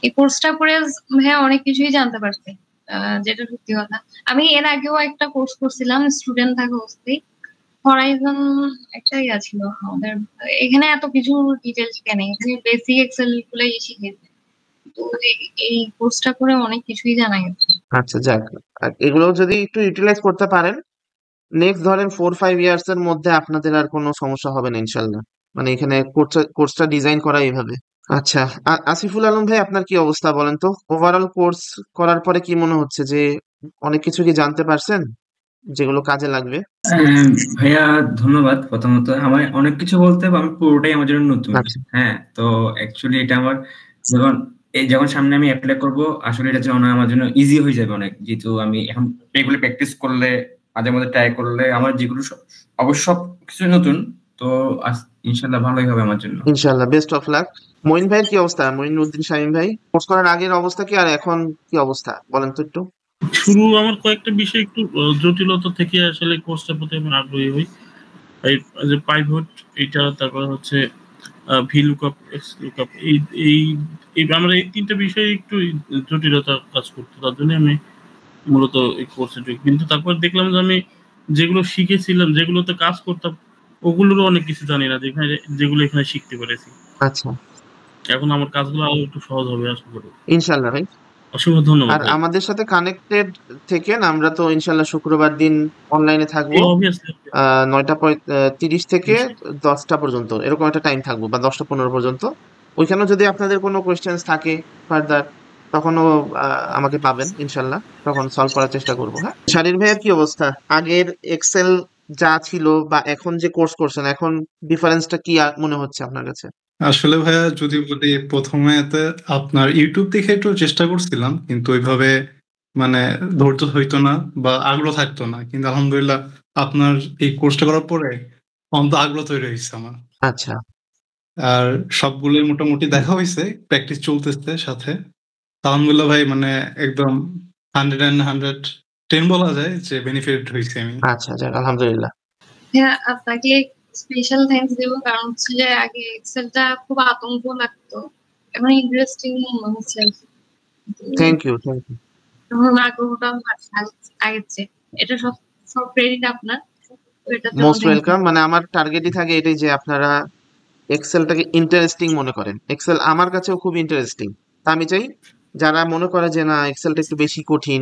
এই কোর্সটা করে ভাইয়া অনেক কিছুই জানতে পারছি, যেটা সত্যি কথা। আমি এর আগেও একটা কোর্স করছিলাম স্টুডেন্ট থাকা অবস্থায়, হরাইজন একটা ইয়া ছিল আমাদের। এখানে এত কিছু ডিটেল শিখে নেই, এখানে বেসিক এক্সেল গুলাই শিখেছে। তো এই কোর্সটা করে অনেক কিছুই জানা গেছে। আচ্ছা, যাক, আর এগুলো যদি একটু ইউটিলাইজ করতে পারেন, নেক্সট ধরেন 4-5 ইয়ার্স এর মধ্যে আপনাদের আর কোনো সমস্যা হবে না ইনশাল্লাহ। মানে এখানে কোর্সটা ডিজাইন করা এইভাবে। আচ্ছা, আসিফুল আলম ভাই, আপনার কি অবস্থা বলেন তো? ওভারঅল কোর্স করার পরে কি মনে হচ্ছে যে অনেক কিছু কি জানতে পারছেন যেগুলো কাজে লাগবে? ভাইয়া ধন্যবাদ। প্রথমত আমার অনেক কিছু বলতে হবে, আমি পুরোটাই আমার জন্য নতুন। আচ্ছা, হ্যাঁ, তো অ্যাকচুয়ালি এটা আমার যখন যখন সামনে আমি অ্যাপ্লাই করব, আসলে এটা জন্য আমার জন্য ইজি হয়ে যাবে অনেক, যেহেতু আমি এখন এগুলো প্র্যাকটিস করলে, মাঝে মধ্যে ট্রাই করলে আমার যেগুলো অবশ্য সব কিছু নতুন, তো ইনশাল্লাহ ভালোই হবে আমার জন্য। ইনশাল্লাহ, বেস্ট অফ লাক। মঈন ভাইয়ের কি অবস্থা? মঈন উদ্দিন শামীম ভাই, কোর্স করার আগের অবস্থা কি আর এখন কি অবস্থা বলেন তো একটু। শুরু আমার কয়েকটা বিষয় একটু জটিলতা থেকে আসলে কোর্সটার প্রতি আমি আগ্রহী হই। এই যে পাইভট, এইটা, তারপর হচ্ছে ভি লুকআপ, এক্স লুকআপ, এই আমরা এই তিনটা বিষয়ে একটু জটিলতা কাজ করতো, তার জন্য আমি মূলত এই কোর্সে ঢুকি। কিন্তু তারপর দেখলাম যে আমি যেগুলো শিখেছিলাম, যেগুলোতে কাজ করতাম, ওগুলোরও অনেক কিছু জানি না, যেগুলো এখানে শিখতে পেরেছি। আচ্ছা, এখন আমার কাজগুলো আরো একটু সহজ হবে আশা করি। ইনশাল্লাহ ভাই। অসংখ্য ধন্যবাদ আর ভাই। আমাদের সাথে কানেক্টেড থেকেন, আমরা তো ইনশাল্লাহ শুক্রবার দিন অনলাইনে থাকবো। 9:30 থেকে 10টা পর্যন্ত এরকম একটা টাইম থাকবো, বা 10টা 15 পর্যন্ত। ওইখানেও যদি আপনাদের কোনো কোয়েশ্চেন্স থাকে ফার্দার, তখনও আমাকে পাবেন ইনশাল্লাহ, তখন সলভ করার চেষ্টা করবো। হ্যাঁ, শারীর ভাইয়ের কি অবস্থা? আগের এক্সেল যা ছিল বা এখন যে কোর্স করছেন, এখন ডিফারেন্সটা কি মনে হচ্ছে আপনার কাছে? আসলে ভাইয়া যদি বলি, প্রথমে আপনার ইউটিউব দেখে একটু চেষ্টা করছিলাম, কিন্তু ওইভাবে মানে ধৈর্য হইতো না বা আগ্রহ থাকতো না। কিন্তু আলহামদুলিল্লাহ আপনার এই কোর্সটা করার পরে অন্ত আগ্রহ তৈরি হয়েছে আমার। আচ্ছা, আর সবগুলোই মোটামুটি দেখা হয়েছে, প্র্যাকটিস চলতেছে সাথে। আলহামদুলিল্লাহ ভাই, মানে একদম 100 বলা যায় যে বেনিফিট হয়েছে আমি। আচ্ছা, যাক, আলহামদুলিল্লাহ। হ্যাঁ, আপনাকে স্পেশাল থ্যাঙ্কস দেব, কারণ হচ্ছে যে আগে এক্সেলটা খুব আতঙ্ক লাগতো, এখন ইন্টারেস্টিং মনে হচ্ছে। Thank you, thank you. তখন আগ্রহটা আগের চেয়ে। এটা সব ক্রেডিট আপনার। Most welcome. মানে আমার টার্গেটই থাকে এটাই যে আপনারা এক্সেলটাকে ইন্টারেস্টিং মনে করেন। এক্সেল আমার কাছেও খুব ইন্টারেস্টিং। তা আমি চাই যারা মনে করে যে না এক্সেলটা একটু বেশি কঠিন,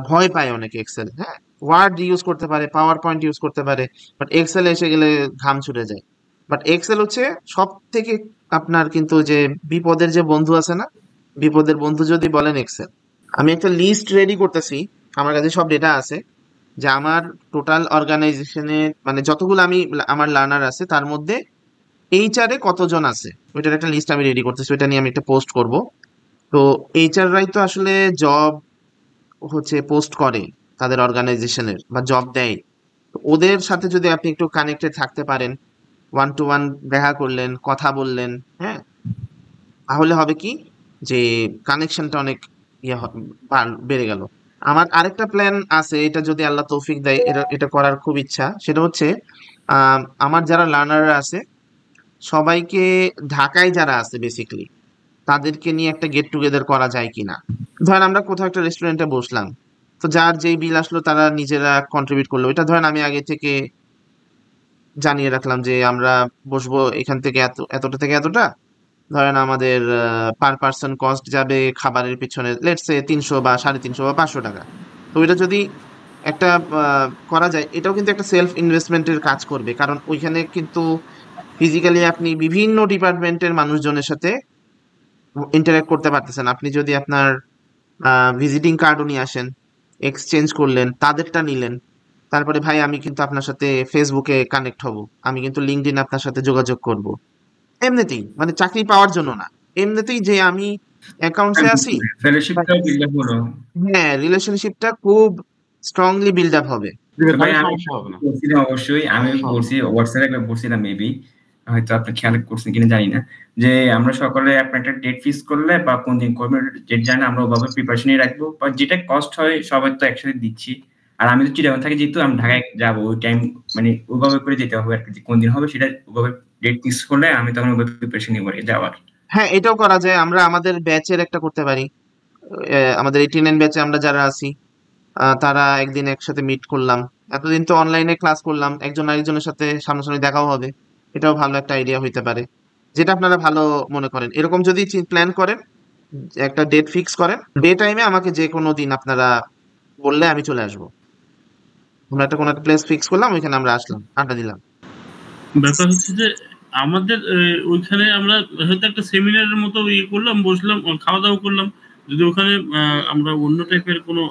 ভয় পায় অনেকে এক্সেল, হ্যাঁ, ওয়ার্ড ইউজ করতে পারে, পাওয়ার পয়েন্ট ইউজ করতে পারে, বাট এক্সেল এসে গেলে ঘাম ছুটে যায়। বাট এক্সেল হচ্ছে সব থেকে আপনার কিন্তু যে বিপদের যে বন্ধু আছে না, বিপদের বন্ধু যদি বলেন এক্সেল। আমি একটা লিস্ট রেডি করতেছি, আমার কাছে সব ডেটা আছে, যে আমার টোটাল অর্গানাইজেশনে মানে যতগুলো আমার লার্নার আছে তার মধ্যে এইচআর এ কতজন আছে, ওইটার একটা লিস্ট আমি রেডি করতেছি। ওইটা নিয়ে আমি একটা পোস্ট করব। তো এইচআর রাই তো আসলে জব হচ্ছে পোস্ট করে তাদের অর্গানাইজেশনের, বা জব দেয়। তো ওদের সাথে যদি আপনি একটু কানেক্টেড থাকতে পারেন, 1-to-1 দেখা করলেন, কথা বললেন, হ্যাঁ, তাহলে হবে কি যে কানেকশনটা অনেক বেড়ে গেল। আমার আরেকটা প্ল্যান আছে, এটা যদি আল্লাহ তৌফিক দেয়, এটা করার খুব ইচ্ছা। সেটা হচ্ছে আমার যারা লার্নাররা আছে সবাইকে, ঢাকায় যারা আছে বেসিক্যালি, তাদেরকে নিয়ে একটা গেট টুগেদার করা যায় কিনা। ধরেন আমরা কোথাও একটা রেস্টুরেন্টে বসলাম, তো যার যেই বিল আসলো তারা নিজেরা কন্ট্রিবিউট করলো। এটা ধরেন আমি আগে থেকে জানিয়ে রাখলাম যে আমরা বসবো এখান থেকে এতটা থেকে এতটা, ধরেন আমাদের পার পার্সন কস্ট যাবে খাবারের পিছনে লেটস সে 300 বা 350 বা 500 টাকা। তো এটা যদি একটা করা যায়, এটাও কিন্তু একটা সেলফ ইনভেস্টমেন্টের কাজ করবে, কারণ ওইখানে কিন্তু ফিজিক্যালি আপনি বিভিন্ন ডিপার্টমেন্টের মানুষজনের সাথে ইন্টারঅ্যাক্ট করতে পারতেছেন। আপনি যদি আপনার ভিজিটিং কার্ডও নিয়ে আসেন, এক্সচেঞ্জ করলেন, তাদেরটা নিলেন, তারপরে ভাই আমি কিন্তু আপনার সাথে ফেসবুকে কানেক্ট হব, আমি কিন্তু লিঙ্কডইন আপনার সাথে যোগাযোগ করব, এমনিতেই, মানে চাকরি পাওয়ার জন্য না, এমনিতেই যে আমি অ্যাকাউন্টসে আছি, হ্যাঁ, রিলেশনশিপটা খুব স্ট্রংলি বিল্ড আপ হবে। অবশ্যই আমি বলছি হোয়াটসঅ্যাপে বলছিলাম, মেবি হয়তো আপনি খেয়াল করছেন কিনা জানি না, যে আমরা সকালে আপনার একটা ডেট ফিক্স করলে বা কোন দিন করবো ডেট জানি, আমরা ওভাবে প্রিপারেশনই রাখবো, বা যেটা কস্ট হয় সবাই তো একসাথে দিচ্ছি। আর আমি তো চিটাগাং থাকি, যেহেতু আমি ঢাকায় যাবো ওই টাইম, মানে ওইভাবে করে যেতে হবে আর কি, কোন দিন হবে সেটা ওইভাবে ডেট ফিক্স করলে আমি তখন ওইভাবে প্রিপারেশন নিয়ে যাওয়ার। হ্যাঁ, এটাও করা যায়। আমরা আমাদের ব্যাচের একটা করতে পারি। আমাদের 89 ব্যাচে আমরা যারা আছি তারা একদিন একসাথে মিট করলাম। এতদিন তো অনলাইনে ক্লাস করলাম, একজন আরেকজনের সাথে সামনাসামনি দেখাও হবে। এটাও ভালো একটা আইডিয়া হইতে পারে, যেটা আপনারা ভালো মনে করেন। এরকম যদি প্ল্যান করেন, একটা ডেট ফিক্স করেন, ডে টাইমে আমাকে যে কোনো দিন আপনারা বললে আমি চলে আসবো। আমরা একটা কোনো একটা প্লেস ফিক্স করলাম, ওইখানে আমরা আসলাম, আড্ডা দিলাম। ব্যাপার হচ্ছে যে আমাদের ওইখানে আমরা হয়তো একটা সেমিনারের মতো ইয়ে করলাম, বসলাম, খাওয়া দাওয়া করলাম। যদি ওখানে আমরা অন্য টাইপের কোনো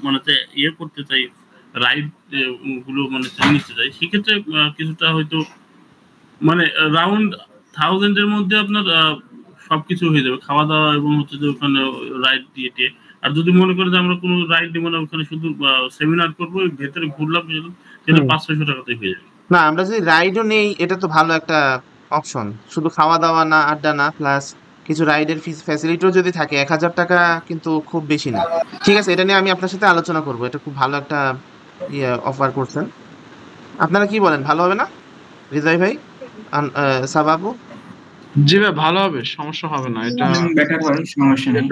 মানে ইয়ে করতে চাই, রাইড গুলো মানে নিতে চাই, সেক্ষেত্রে কিছুটা হয়তো মানে রাউন্ড 1000 এর মধ্যে আপনার সবকিছু হয়ে যাবে, খাওয়া দাওয়া এবং হচ্ছে যে ওখানে রাইড দিয়ে টিয়ে। আর যদি মনে করে যে আমরা কোনো রাইড নেবো না, ওখানে শুধু সেমিনার করবো, ভেতরে ঘুরলাম, সেটা 500-600 টাকাতেই হয়ে যাবে। না, আমরা যদি রাইডও নেই, এটা তো ভালো একটা অপশন। শুধু খাওয়া দাওয়া না, আড্ডা না, প্লাস কিছু রাইডের ফ্যাসিলিটিও যদি থাকে, 1000 টাকা কিন্তু খুব বেশি না। ঠিক আছে, এটা নিয়ে আমি আপনার সাথে আলোচনা করব। এটা খুব ভালো একটা অফার করছেন। আপনারা কি বলেন, ভালো হবে না হৃদয় ভাই, সাবাবু? জি ভাই, ভালো হবে, সমস্যা হবে না। এটা বেটার হয়, সমস্যা নেই।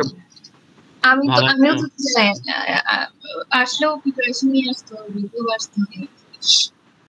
আমিও তো চাই আসলেও প্রিপারেশন নিয়ে আসতে হবে, আসতে হবে।